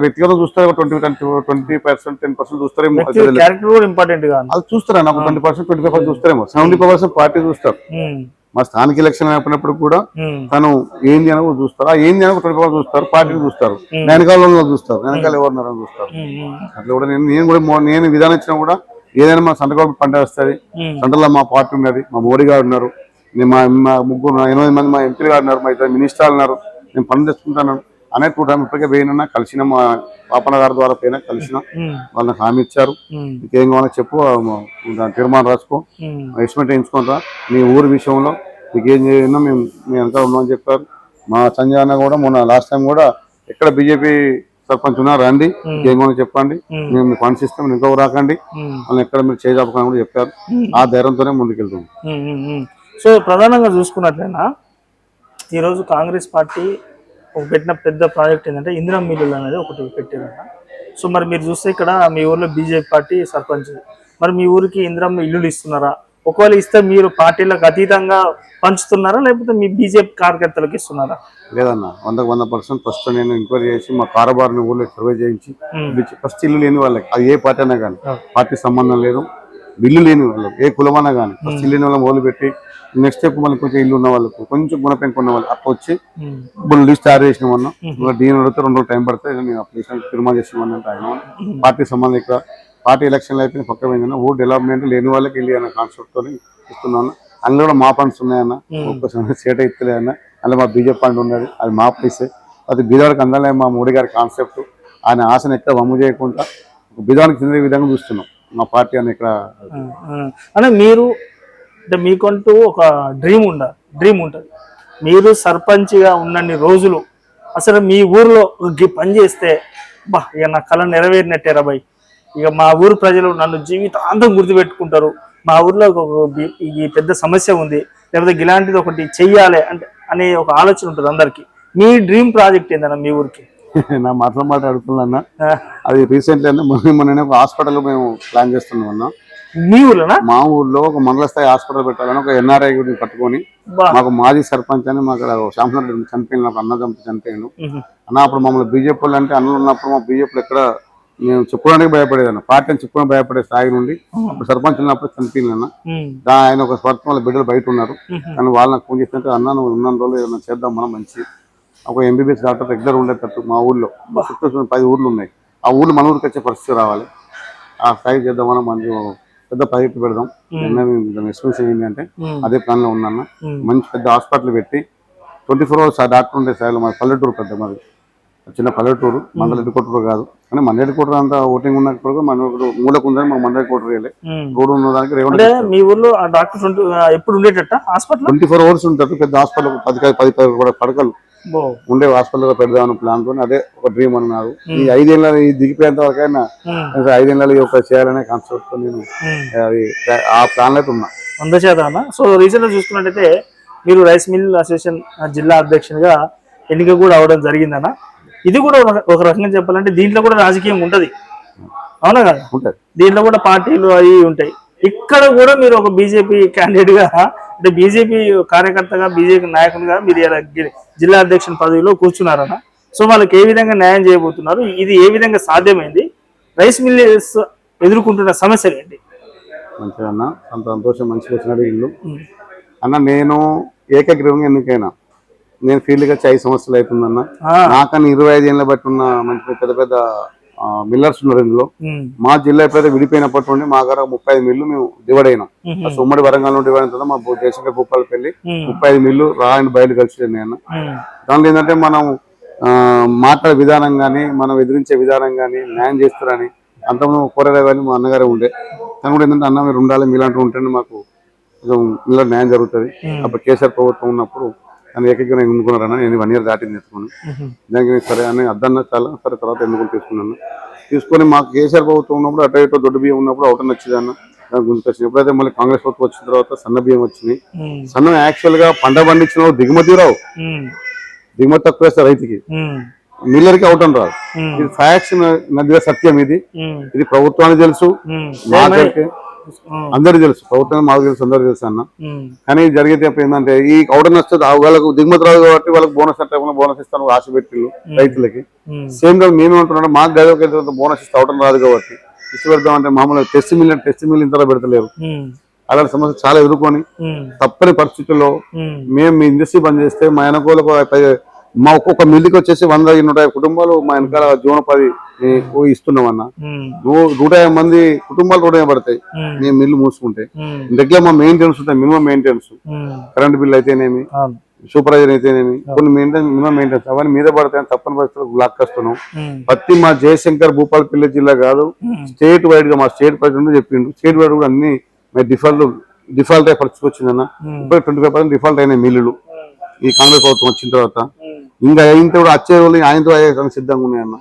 S2: వ్యక్తిగతం చూస్తారు 20% 10% చూస్తారేమో, అది చూస్తారన్న. 20% 25% చూస్తారేమో, 70% పార్టీ చూస్తారు. మా స్థానిక ఎలక్షన్ అయిపోయినప్పుడు కూడా తను ఏంది అని చూస్తారు, ఆ ఏంది అని 25% చూస్తారు, పార్టీని చూస్తారు, వెనకాల చూస్తారు, వెనకాల ఎవరున్నారని చూస్తారు. అట్లా కూడా నేను విధానం ఇచ్చినా కూడా ఏదైనా మా సంతకాలు పంట వస్తుంది. సంతలో మా పార్టీ ఉన్నది, మా మోడీ గారు ఉన్నారు, మా ముగ్గురు 8 మంది మా ఎంపీలు గారు ఉన్నారు, మా 2 మినిస్టర్లు ఉన్నారు, నేను పనులు తెచ్చుకుంటాను అనే టైం ఇప్పటికే పోయినా కలిసిన మా పాపన గారి ద్వారా పోయినా కలిసిన వాళ్ళని హామీ ఇచ్చారు. ఇంకేం కావాలో చెప్పు, తీర్మానం రాసుకో, ఎస్టిమేట్ వేయించుకుంటా, నీ ఊరి విషయంలో మీకు ఏం చేసినా మేము వెనకాల ఉన్నామని చెప్పారు. మా సంజయ్ అన్న కూడా మొన్న లాస్ట్ టైం కూడా ఎక్కడ బీజేపీ సర్పంచ్ ఉన్నారు రండి, ఏం కావాలో చెప్పండి, మేము మీ ఫండ్స్ ఇస్తాం, ఇంకో రాకండి, వాళ్ళని ఎక్కడ మీరు చేజాపకని కూడా చెప్పారు. ఆ ధైర్యంతోనే ముందుకెళ్తాం.
S1: సో ప్రధానంగా చూసుకున్నట్లయినా ఈరోజు కాంగ్రెస్ పార్టీ పెట్టిన పెద్ద ప్రాజెక్ట్ ఏంటంటే ఇందిరా మిల్లులు అనేది ఒకటి పెట్టారంట. సో మరి మీరు చూస్తే ఇక్కడ మీ ఊర్లో బీజేపీ పార్టీ సర్పంచ్, మరి మీ ఊరికి ఇందిరా ఇల్లులు ఇస్తున్నారా? ఒకవేళ ఇస్తే మీరు పార్టీలకు అతీతంగా పంచుతున్నారా, లేకపోతే మీ బీజేపీ కార్యకర్తలకు ఇస్తున్నారా?
S2: లేదన్న, 100% ఫస్ట్ నేను ఎంక్వైరీ చేసి మా కారోబార్ని ఊళ్ళో సర్వే చేయించి ఫస్ట్ ఇల్లు లేని వాళ్ళకి, అది ఏ పార్టీ అయినా కానీ, పార్టీ సంబంధం లేదు, ఇల్లు లేని వాళ్ళకి, ఏ కులమైనా కానీ ఫస్ట్ ఇల్లు లేని వాళ్ళని మొదలు పెట్టి నెక్స్ట్ స్టెప్ మళ్ళీ కొంచెం ఇల్లు ఉన్న వాళ్ళకు, కొంచెం గుణపెంకు ఉన్న వాళ్ళు అట్లా వచ్చి ఇప్పుడు లిస్ట్ తయారు చేసినామన్నా. దీని అడిగితే 2 రోజులు టైం పడుతుంది, నేను అప్లికేషన్ తీర్మానం చేసినామని ఆయన పార్టీ సంబంధం ఇక్కడ పార్టీ ఎలక్షన్లు అయిపోయిన పక్క పోయిందన్న. ఊరు డెవలప్మెంట్ లేని వాళ్ళకి వెళ్ళి అన్న కాన్సెప్ట్ తో ఇస్తున్నాను. అందులో కూడా మా ఫండ్స్ ఉన్నాయన్న, ఒక్కసారి సేట ఇస్తలేదన్న. అందులో మా బీజేపీ ఫండ్ ఉన్నది, అది మా ప్లేసే, అది బీదవాడికి అందలే. మా మోడీ గారి కాన్సెప్ట్, ఆయన ఆశను ఎక్కడ వమ్ము చేయకుండా బీదవాడికి చెందే విధంగా చూస్తున్నాం మా పార్టీ అని. ఇక్కడ
S1: అంటే మీరు అంటే మీకంటూ ఒక డ్రీమ్ ఉంటుంది. మీరు సర్పంచ్గా ఉన్నన్ని రోజులు అసలు మీ ఊర్లో పని చేస్తే బా ఇక నా కళ నెరవేరినట్టేరా బాయ్, ఇక మా ఊరు ప్రజలు నన్ను జీవితాంతం గుర్తుపెట్టుకుంటారు, మా ఊర్లో ఈ పెద్ద సమస్య ఉంది, లేకపోతే ఇలాంటిది ఒకటి చెయ్యాలి అంటే అనే ఒక ఆలోచన ఉంటుంది అందరికి. మీ డ్రీమ్ ప్రాజెక్ట్ ఏందన్నా మీ ఊరికి?
S2: నా మాట అడుగుతున్నా, అది రీసెంట్లీ మొన్న ఒక హాస్పిటల్ మేము ప్లాన్ చేస్తున్నాం అన్న.
S1: మీ ఊర్లోనా?
S2: మా ఊర్లో ఒక మండల స్థాయి హాస్పిటల్ పెట్టాలని ఒక ఎన్ఆర్ఐ గుడిని పట్టుకొని, మాకు మాజీ సర్పంచ్ అని మాకు శాంసన్ చనిపోయినప్పుడు అన్న చనిపోయాను అన్న. అప్పుడు మమ్మల్ని బీజేపీ వాళ్ళు అంటే అన్నలు ఉన్నప్పుడు మా బీజేపీలో ఎక్కడ మేము చెప్పుకోవడానికి భయపడేదన్న, పార్టీ అని చెప్పుకోవడానికి భయపడే స్థాయి నుండి అప్పుడు సర్పంచ్ ఉన్నప్పుడు చనిపోయిన ఆయన ఒక స్వర్తం వాళ్ళ బిడ్డలు బయట ఉన్నారు. కానీ వాళ్ళు నాకు ఫోన్ చేస్తుంటే అన్న నువ్వు ఉన్న రోజులు ఏదైనా చేద్దాం మనం మంచి ఒక ఎంబీబీఎస్ డాక్టర్ రెగ్యులర్ ఉండేటట్టు మా ఊళ్ళో 10 ఊర్లు ఉన్నాయి, ఆ ఊళ్ళు మన ఊరికి వచ్చే పరిస్థితి రావాలి, ఆ స్థాయి చేద్దామని మంచి పెద్ద ప్రాజెక్ట్ పెడదాం. ఎక్స్పెన్సివ్ ఏంటి అంటే అదే ప్లాన్ లో ఉన్నా. మంచి పెద్ద హాస్పిటల్ పెట్టి 24 hours ఆ డాక్టర్ ఉండే స్థాయిలో. మా పల్లెటూరు పెద్ద, మాది చిన్న పల్లెటూరు, మండల హెడ్ క్వార్టర్ కాదు, కానీ మండల హెడ్ క్వార్టర్ అంతా ఓటింగ్ ఉన్నప్పుడు మన మూలకు ఉందని మా మండల హెడ్ క్వార్టర్ రోడ్డు ఉన్న దానికి రేవంత్.
S1: మీ ఊర్లో ఆ డాక్టర్ ఎప్పుడు ఉండేటట్ట హాస్పిటల్ 24
S2: hours ఉంటుంది. పెద్ద హాస్పిటల్ 10 కూడా పడకలు ఉండే హాస్పిటల్ పెడదామని ప్లాన్ తో, అదే ఒక డ్రీమ్ అన్నారు. ఈ 5 ఏళ్ళ దిగిపోయేంత వరకైనా 5 ఏళ్ళ ఒక చేయాలనే కాన్సెప్ట్ తో నేను అది ఆ ప్లాన్ అయితే ఉన్నా.
S1: 100%. సో రీసెంట్ గా చూసుకున్నట్టయితే మీరు రైస్ మిల్ అసోసియేషన్ జిల్లా అధ్యక్షునిగా ఎన్నిక కూడా అవడం జరిగిందన్న. ఇది కూడా ఒక రకంగా చెప్పాలంటే దీంట్లో కూడా రాజకీయం ఉంటది, అవునా కదా? దీంట్లో కూడా పార్టీలు అవి ఉంటాయి. ఇక్కడ కూడా మీరు ఒక బీజేపీ క్యాండిడేట్ గా అంటే బీజేపీ కార్యకర్తగా బీజేపీ నాయకునిగా మీరు జిల్లా అధ్యక్షుని పదవిలో కూర్చున్నారన్న. సో వాళ్ళకి ఏ విధంగా న్యాయం చేయబోతున్నారు, ఇది ఏ విధంగా సాధ్యమైంది, రైస్ మిల్లర్స్ ఎదుర్కొంటున్న సమస్యలు ఏంటి?
S2: మంచిగా అన్న, అంత సంతోషం, మంచిగా వచ్చినాడు ఇల్లు అన్న. నేను ఏకగ్రీవంగా ఎన్నికైనా, నేను ఫీల్డ్కి వచ్చి 5 సంవత్సరాలు అవుతుందన్న. నాకన్నా 25 ఏళ్ళ బట్టి ఉన్న మంచి పెద్ద పెద్ద మిల్లర్స్ ఉన్నారు ఇందులో. మా జిల్లా ఎప్పుడైతే విడిపోయినప్పటి నుండి మా దగ్గర 35 మిల్లు మేము డివైడ్ అయినాం. ఉమ్మడి వరంగల్ నుండి డివైడ్ అయిన మా దేశంగా భూపాలపల్లి 35 మిల్లు రాయని బయలు కలిసి అన్న. దాంట్లో ఏంటంటే మనం మాట్లాడే విధానం కానీ, మనం ఎదిరించే విధానం కానీ, న్యాయం చేస్తారని అంతకుముందు కోరేదే కానీ మా అన్నగారే ఉండే. కానీ కూడా ఏంటంటే అన్న మీరు ఉండాలి, మీలాంటి ఉంటేనే మాకు కొంచెం న్యాయం జరుగుతుంది. అప్పుడు కేసీఆర్ ప్రభుత్వం ఉన్నప్పుడు నన్ను ఏకగ్రీవంగా ఎన్నుకున్నారన్న. నేను 1 year దాటింది ఎత్తుకున్నాను దానికి. సరే అని అద్దన్న చాలా సరే తర్వాత ఎన్నుకొని తీసుకొని మాకు కేసీఆర్ ప్రభుత్వం ఉన్నప్పుడు అటు ఇటు దొడ్డు బియ్యం ఉన్నప్పుడు ఒకటి నచ్చిందన్న, దానికి గుర్తుకొచ్చింది. ఎప్పుడైతే మళ్ళీ కాంగ్రెస్ ప్రభుత్వం వచ్చిన తర్వాత సన్న బియ్యం వచ్చినాయి. సన్నం యాక్చువల్ గా పంట పండించిన దిగుమతి రావు, దిగుమతి తక్కువ వేస్తారు రైతుకి. మిల్లర్కి అవుట్ అని రాదు. ఇది ఫ్యాక్ట్స్ నదిగా సత్యం. ఇది ప్రభుత్వానికి తెలుసు, అందరికి తెలుసు, ప్రభుత్వానికి మాకు తెలుసు, అందరికి తెలుసు అన్న. కానీ జరిగేది ఏంటంటే ఈ అవుట్ వస్తుంది వాళ్ళకు దిగుమతి రాదు కాబట్టి వాళ్ళకి బోనస్ అంటే బోనస్ ఇస్తాను ఆశ పెట్టిళ్ళు రైతులకి. సేమ్ గా మేమేమంటున్నాం మాకు గదిలో బోనస్ ఇస్తే అవుట్ రాదు కాబట్టి ఇచ్చి పెడతాం అంటే మామూలుగా టెస్ట్ మిల్ ఇంతలో పెడతలేరు. అలాంటి సమస్య చాలా ఎదుర్కొని తప్పని పరిస్థితుల్లో మేము మీ ఇండస్ట్రీ బంద్ చేస్తే మా వెనకోలకు మా ఒక్కొక్క మిల్లుకి వచ్చేసి 100-150 కుటుంబాలు మా వెనకాల జీవనోపాధి ఇస్తున్నాం అన్న. 150 మంది కుటుంబాలు రోడ్డు పడతాయి మేము మిల్లు మూసుకుంటే. రెగ్యులర్ మా మెయింటెనెన్స్ ఉంటాయి, మినిమం మెయింటెనెన్స్, కరెంట్ బిల్ అయితేనేమి, సూపర్వైజర్ అయితేనేమి, కొన్ని మినిమం మెయింటెనెన్స్ అవన్నీ మీద పడతాయని తప్పని పరిస్థితులకు బ్లాక్ వస్తున్నాం. పత్తి మా జయశంకర్ భూపాలపల్లి జిల్లా కాదు, స్టేట్ వైడ్ గా మా స్టేట్ ప్రెసిడెంట్ చెప్పిండు, స్టేట్ వైడ్ కూడా అన్ని డిఫాల్ట్ అయ్యే పరిస్థితి వచ్చిందన్న. ఇప్పుడు 25% డిఫాల్ట్ అయినాయి మిల్లులు ఈ కాంగ్రెస్ ప్రభుత్వం వచ్చిన తర్వాత. ఇంకా ఆయనతో కూడా వచ్చే వాళ్ళు ఆయనతో అయ్యే సిద్ధంగా ఉన్నాయన్న.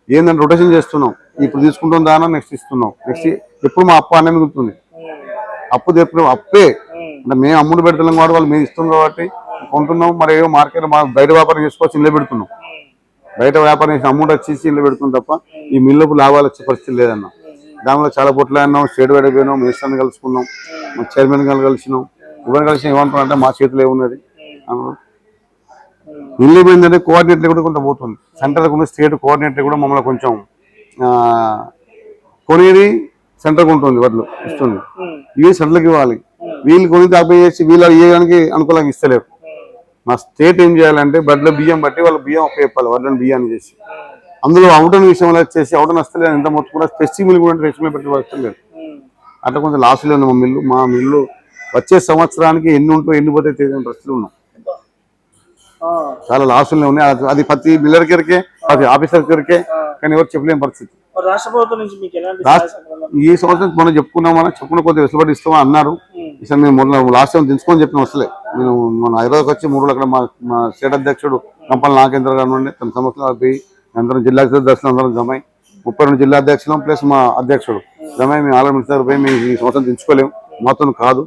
S2: ఏంటంటే రొటేషన్ చేస్తున్నాం, ఇప్పుడు తీసుకుంటాం దానా నెక్స్ట్ ఇస్తున్నాం, నెక్స్ట్ ఎప్పుడు మా అప్పు అనేది మిగులుతుంది. అప్పు చెప్పిన అప్పే అంటే మేము అమ్ముడు పెడుతున్నాం కాబట్టి వాళ్ళు మేము ఇస్తున్నాం కాబట్టి కొంటున్నాం. మరి ఏదో మార్కెట్ బయట వ్యాపారం చేసుకోవచ్చు ఇల్లు పెడుతున్నాం, బయట వ్యాపారం చేసి అమౌంట్ వచ్చేసి ఇల్లు పెడుతున్నాం తప్ప ఈ మిల్లుకు లాభాలు వచ్చే పరిస్థితి లేదన్న. దానిలో చాలా బొట్లు అన్నాం, స్టేట్ వైడ్ పోయినాం, మినిస్టర్ని కలుసుకున్నాం, చైర్మన్ గారు కలిసినాం. ఎవరిని కలిసి ఏమంటున్నాం అంటే మా చేతిలో ఏమున్నది ఇల్లు ఏమైందంటే కోఆర్డినేటర్ కూడా కొంత పోతుంది. సెంటర్కి ఉన్న స్టేట్ కోఆర్డినేటర్ కూడా మమ్మల్ని కొంచెం కొనేది సెంటర్కి ఉంటుంది, వడ్లు ఇస్తుంది, ఇవి సెంటర్కి ఇవ్వాలి. వీళ్ళు కొని దాపే చేసి వీళ్ళు ఇవ్వడానికి అనుకూలంగా ఇస్తలేరు. మా స్టేట్ ఏం చేయాలంటే బడ్లో బియ్యం బట్టి వాళ్ళు బియ్యం అప్పు చెప్పాలి, వడ్లని బియ్యాన్ని చేసి. అందులో అవుటన్ విషయంలో వచ్చేసి అవుటన్ వస్తలేదు, ఎంత మొత్తం టెస్ట్ మిల్ కూడా టెస్ట్ మిల్ పెట్టి వస్తలేదు. అట్లా కొంచెం లాస్లో ఉంది మా మిల్లు. వచ్చే సంవత్సరానికి ఎన్ని ఉంటో ఎన్ని పోతే తెలియని పరిస్థితులు ఉన్నాం, చాలా లాసులు ఉన్నాయి. అది ప్రతి మిల్లర్ కిరికే, ప్రతి ఆఫీసర్ కిరికే, కానీ ఎవరు చెప్పలేని పరిస్థితి. ఈ సంవత్సరం మనం చెప్పుకున్న కొద్దిగా వెసులుబాటు ఇస్తామని అన్నారు. ఈసారి మేము లాస్ట్ టైం దించుకొని చెప్పిన వస్తలే. నేను మన హైదరాబాద్కి వచ్చి 3 రోజులు అక్కడ మా స్టేట్ అధ్యక్షుడు కంపల్ నాగేంద్ర గారు ఉండే తన సంవత్సరాలు పోయి అందరం జిల్లా దర్శనం అందరం జమై 32 జిల్లా అధ్యక్షులు ప్లస్ మా అధ్యక్షుడు జమై మేము ఆల్రెడీ మినిస్టర్ పోయి మేము ఈ సంవత్సరం దించుకోలేము, మాత్రం కాదు.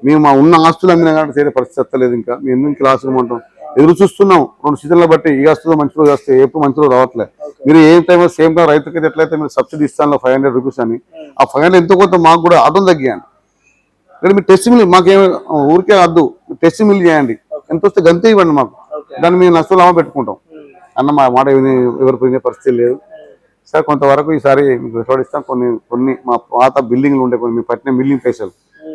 S2: మేము మా ఉన్న ఆస్తులు అమ్మినా కానీ చేరే పరిస్థితి వస్తలేదు. ఇంకా మేము ఎందుకు లాస్ట్గా ఉంటాం, ఎదురు చూస్తున్నాం 2 సీజన్ల బట్టి. ఈ వస్తుందో మంచి రోజు వస్తే ఎప్పుడు మంచి రోజు రావట్లేదు. మీరు ఏ టైం సేమ్ టైం రైతుకి ఎట్లయితే మీరు సబ్సిడీ ఇస్తాను 500 రూపీస్ అని, ఆ 500 ఎంతో కొంత మాకు కూడా ఆటోలు తగ్గియండి. లేదా మీరు టెస్ట్ మిల్ మాకేం ఊరికే వద్దు, టెస్ట్ మిల్ చేయండి, ఎంత వస్తే గంతే ఇవ్వండి మాకు, దాన్ని మేము నష్టలాభం పెట్టుకుంటాం అన్న. మా మాట ఎవరు పోయిన పరిస్థితి లేదు సార్. కొంతవరకు ఈసారి మీకు విశ్వాడిస్తాం. కొన్ని మా పాత బిల్డింగ్లు ఉండే కొన్ని పట్టిన బిల్డింగ్ పైసలు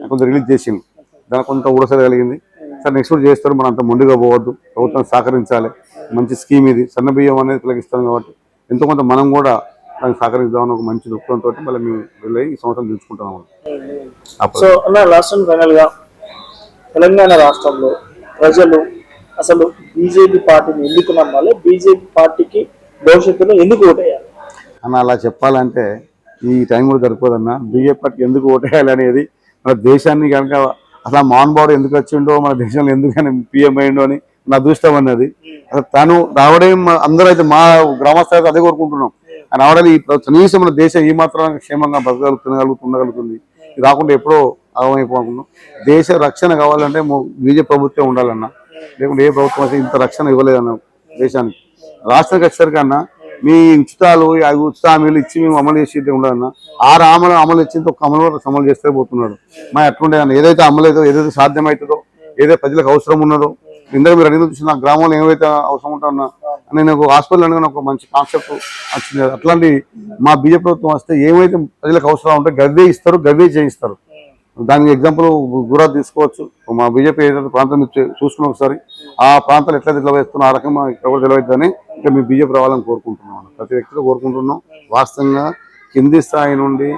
S2: కొంత రిలీజ్ చేసింది, దానికి కొంత ఊడసరి కలిగింది సార్. నెక్స్ట్ కూడా చేస్తారు, మనం అంత ముందుగా పోవద్దు, ప్రభుత్వం సహకరించాలి. మంచి స్కీమ్ ఇది, సన్న బియ్యం అనేది పిల్లగిస్తాం కాబట్టి ఎంతో కొంత మనం కూడా దానికి సహకరిద్దామని ఒక మంచి దృక్పథంతో మళ్ళీ మేము వెళ్ళి ఈ సంవత్సరం తెలుసుకుంటున్నాము.
S1: సో అన్న లాస్ట్ ఫైనల్ గా తెలంగాణ రాష్ట్రంలో ప్రజలు అసలు బీజేపీ పార్టీని ఎందుకు నమ్మాలి, బీజేపీ పార్టీకి భవిష్యత్తులో ఎందుకు ఓటేయాలి
S2: అన్న? అలా చెప్పాలంటే ఈ టైం కూడా సరిపోదన్న. బీజేపీ పార్టీకి ఎందుకు ఓటేయాలి అనేది మన దేశాన్ని కనుక అసలు మహానుభావుడు ఎందుకు వచ్చిండో, మన దేశంలో ఎందుకని పిఎం అయ్యిండో అని నా అదృష్టం అన్నది. అసలు తను రావడం అందరూ అయితే మా గ్రామస్థాయిలో అదే కోరుకుంటున్నాం. ఆయన రావడానికి కనీసం మన దేశం ఈ మాత్రం క్షేమంగా ఉండగలుగుతుంది. రాకుండా ఎప్పుడో అవమైపోతున్నాం. దేశ రక్షణ కావాలంటే బీజేపీ ప్రభుత్వం ఉండాలన్నా, లేకుంటే ఏ ప్రభుత్వం అయితే ఇంత రక్షణ ఇవ్వలేదన్న దేశానికి. రాష్ట్రానికి వచ్చేసరికన్నా మీ ఉచితాలు ఉచిత హామీలు ఇచ్చి మేము అమలు చేసి ఉండదన్నా, 6 అమలు ఇచ్చింది ఒక అమలు చేస్తే పోతున్నాడు. మా ఎట్లుండే అన్న, ఏదైతే అమలేదో, ఏదైతే సాధ్యమవుతుందో, ఏదైతే ప్రజలకు అవసరం ఉన్నదో, ఇందాక మీరు అడిగిన చూసి నా గ్రామంలో ఏమైతే అవసరం ఉంటానన్నా నేను ఒక హాస్పిటల్ అనగా ఒక మంచి కాన్సెప్ట్ వచ్చింది. అట్లాంటి మా బీజేపీ ప్రభుత్వం వస్తే ఏమైతే ప్రజలకు అవసరం ఉంటే గదే ఇస్తారు, గదే చేయిస్తారు. దానికి ఎగ్జాంపుల్ గుజరాత్ తీసుకోవచ్చు. మా బీజేపీ ఏదైతే ప్రాంతం చూసుకున్న ఒకసారి ఆ ప్రాంతాలు ఎట్లా నిలవేస్తున్నా ఆ రకంగా ఇక్కడ కూడా నిలవేద్దని ఇక్కడ మీ బీజేపీ రావాలని కోరుకుంటున్నాం. ప్రతి వ్యక్తిలో కోరుకుంటున్నాం. వాస్తవంగా కింది స్థాయి నుండి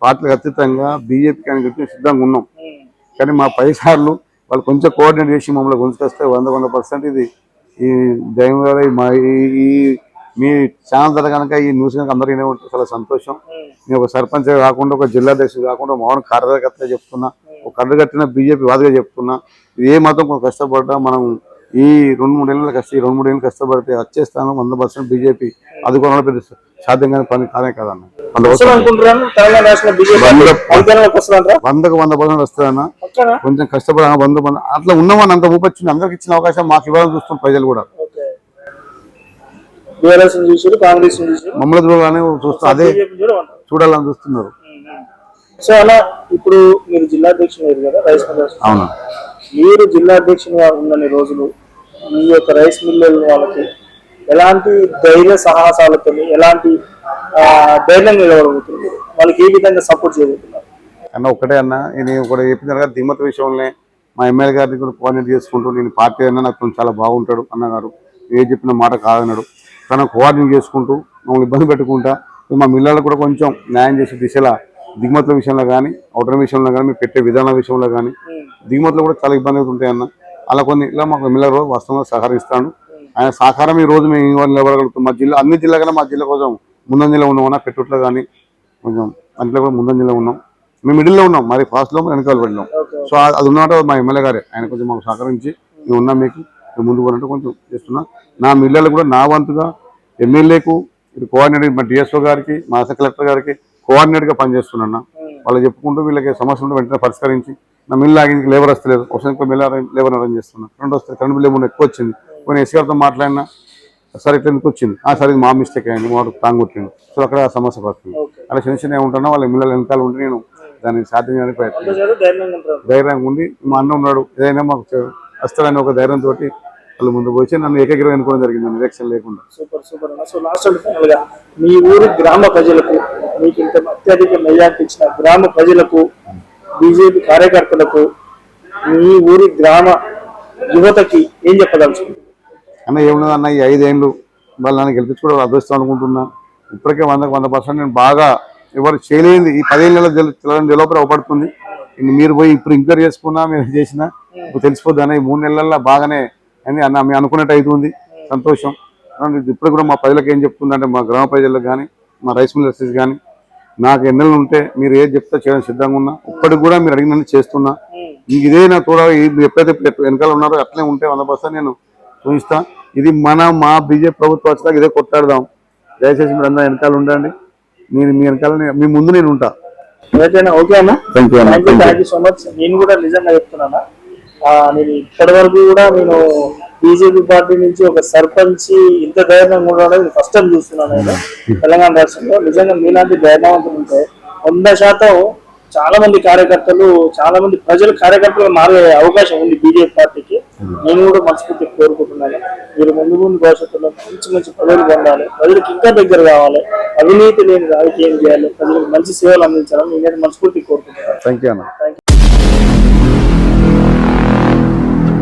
S2: పార్టీలకు అతీతంగా బీజేపీకి అని చెప్పి సిద్ధంగా ఉన్నాం. కానీ మా పైసార్లు వాళ్ళు కొంచెం కోఆర్డినేట్ చేసి మమ్మల్ని గుంజుకొస్తే 100% ఇది ఈ దైవం గారు మీ ఛానల్ ద్వారా కనుక ఈ న్యూస్ కనుక అందరికీ ఉంటుంది. చాలా సంతోషం. నేను ఒక సర్పంచ్ కాకుండా, ఒక జిల్లా అధ్యక్షుడు కాకుండా, మౌన కార్యకర్తగా చెప్తున్నా, ఒక కట్టగట్టిన బీజేపీ వాదిగా చెప్తున్నా. ఇది ఏ మాత్రం కొంచెం కష్టపడ్డా మనం ఈ 2-3 ఏళ్ళు కష్టపడితే వచ్చే స్థానం 100% బీజేపీ అదుకోవడం పెద్ద సాధ్యంగా పని కాదే కదన్న. 100% వస్తుందన్న. కొంచెం కష్టపడ 100% అట్లా ఉన్నవాడిని అంత ఊపొచ్చింది. అందరికి ఇచ్చిన అవకాశం మాకు ఇవ్వాలని చూస్తున్న ప్రజలు కూడా.
S1: టీఆర్ఎస్ చూసారు, కాంగ్రెస్ చూసారు,
S2: మమ్మల్ని చూడాలని చూస్తున్నారు, అదే
S1: బీజేపీ చూడమంటారు.
S2: చూడాలని చూస్తున్నారు.
S1: సో అలా ఇప్పుడు మీరు జిల్లా అధ్యక్షులు అయ్యారు కదా రైస్ మిల్లర్స్.
S2: అవును.
S1: మీరు జిల్లా అధ్యక్షులుగా ఉన్నన్ని రోజులు ఈ యొక్క రైస్ మిల్లర్ వాళ్ళకి ఎలాంటి ధైర్య సాహసాలతో ఎలాంటి ధైర్యం నిలబడబోతుంది, వాళ్ళకి ఏ విధంగా సపోర్ట్ చేయబోతున్నారు?
S2: అన్న ఒకటే అన్న, నేను కూడా చెప్పిన దిమ్మత విషయంలో మా ఎమ్మెల్యే గారిని కూడా కోఆర్డినేట్ చేసుకుంటూ, నేను పార్టీ అయినా నాకు చాలా బాగుంటాడు అన్నగారు, ఏ చెప్పిన మాట కాదన్నాడు, తను కోఆర్డినేట్ చేసుకుంటూ మమ్మల్ని ఇబ్బంది పెట్టుకుంటా మా మిల్లర్లకు కూడా కొంచెం న్యాయం చేసే దిశలా దిగుమతుల విషయంలో కానీ అవుటర్ విషయంలో కానీ మీరు పెట్టే విధానం విషయంలో కానీ దిగుమతులు కూడా చాలా ఇబ్బందులు ఉంటాయన్న. అలా కొన్ని ఇలా మాకు ఎమ్మెల్యే వాస్తవంగా సహకరిస్తాను. ఆయన సహకారం ఈ రోజు మేము నిలబడగలుగుతాం. మా జిల్లా అన్ని జిల్లా కన్నా మా జిల్లా కొంచెం ముందంజలో ఉన్నామన్నా, పెట్టుట్లో కానీ కొంచెం అంట్లో కూడా ముందంజలో ఉన్నాం. మేము మిడిల్లో ఉన్నాం, మరి ఫాస్ట్లో వెనకాల పడినాం. సో అది ఉన్నమాట మా ఎమ్మెల్యే గారే, ఆయన కొంచెం మాకు సహకరించి మేము ఉన్నాం, మీకు ముందుకు పోయినట్టు కొంచెం చేస్తున్నా. నా మిల్లర్లు కూడా నా వంతుగా ఎమ్మెల్యేకు ఇది కోఆర్డినేటర్, మా డిఎస్ఓ గారికి, మా కలెక్టర్ గారికి కోఆర్డినేట్గా పనిచేస్తున్నా. వాళ్ళు చెప్పుకుంటూ వీళ్ళకి సమస్య ఉంటే వెంటనే పరిష్కరించి, నా మిల్లు ఆగింది లేబర్ వస్తలేదు, ఒకసారి మిల్ లేబర్ అరేంజ్ చేస్తున్నా. రెండు వస్తే కరెంట్ బిల్ ఏమన్నా ఎక్కువ వచ్చింది, కొన్ని ఎస్సీ గారితో మాట్లాడినా సరే ఇట్లా ఎందుకు వచ్చింది, సరే ఇది మా మిస్టేక్ అయింది, మా తాంగు కొట్టింది. సో అక్కడ సమస్య పడుతుంది. అలా చిన్న చిన్న ఏముంటున్నా వాళ్ళ మిల్లలు వెనకాల ఉండి నేను దాన్ని సాధ్యం చేయడానికి ప్రయత్నం ధైర్యంగా ఉండి, మా అన్న ఉన్నాడు ఏదైనా మాకు వస్తాడని ఒక ధైర్యంతో వాళ్ళు ముందు పోయి నన్ను ఏకగ్రహం ఎన్నుకోవడం జరిగింది, ఎలక్షన్ లేకుండా.
S1: సూపర్ సూపర్ అన్న. సో లాస్ట్ అండ్ ఫైనల్ గా మీ ఊరి గ్రామ ప్రజలకు, మీకు ఇంత అత్యధిక మెజార్టీ ఇచ్చిన గ్రామ ప్రజలకు, బీజేపీ కార్యకర్తలకు, మీ ఊరి గ్రామ యువతకి ఏం చెప్పదలుచుకుంటున్నారు
S2: అన్న? ఏమున్నది అన్న, ఈ 5 ఏళ్ళు వాళ్ళు నన్ను గెలిపించుకోవడం అదృష్టం అనుకుంటున్నా. ఇప్పటికే 100% నేను బాగా ఎవరు చేయలేంది ఈ 10 ఏళ్ళ లోపల అవపడుతుంది. మీరు పోయి ఇప్పుడు ఎంక్వైరీ చేసుకున్నా, మీరు చేసినా ఇప్పుడు తెలిసిపోద్ది అన్న. ఈ 3 నెలల్లో బాగానే అని అన్న మేము అనుకున్నట్టు అవుతుంది, సంతోషం. ఇప్పుడు కూడా మా ప్రజలకు ఏం చెప్తుందంటే, మా గ్రామ ప్రజలకు కానీ మా రైస్ మిల్లర్స్ కానీ, నాకు ఎన్నెళ్ళు ఉంటే మీరు ఏది చెప్తే చేయడానికి సిద్ధంగా ఉన్నా. ఇప్పటికి కూడా మీరు అడిగినట్టు చేస్తున్నా. ఇదే నా తోడా ఎప్పుడైతే వెనకాల ఉన్నారో అట్లనే ఉంటే 100% నేను చూపిస్తా. ఇది మా బీజేపీ ప్రభుత్వం వచ్చేదాకా ఇదే కొట్టాడదాం. దయచేసి మీరు అందరూ వెనకాల ఉండండి, నేను మీ వెనకాల మీ ముందు నేను ఉంటా.
S1: ఓకే అన్న, థ్యాంక్ యూ సో మచ్. నేను కూడా నిజంగా చెప్తున్నానా, నేను ఇప్పటి వరకు కూడా నేను బీజేపీ పార్టీ నుంచి ఒక సర్పంచ్ ఇంత ధైర్యంగా ఉండడం ఫస్ట్ టైం చూస్తున్నాను నేను తెలంగాణ రాష్ట్రంలో. నిజంగా మీలాంటి ధైర్యవంతులు ఉంటే 100% చాలా మంది కార్యకర్తలు, చాలా మంది ప్రజలు కార్యకర్తలు మారే అవకాశం ఉంది బీజేపీ పార్టీకి. నేను కూడా మనస్ఫూర్తి కోరుకుంటున్నాను, మీరు ముందు భవిష్యత్తులో మంచి మంచి పదవులు పొందాలి, ప్రజలకు ఇంకా దగ్గర కావాలి, అవినీతి లేని రాజకీయం చేయాలి, ప్రజలకు మంచి సేవలు అందించాలని నేను మనస్ఫూర్తి కోరుకుంటున్నాను.
S2: థ్యాంక్ యూ అన్న.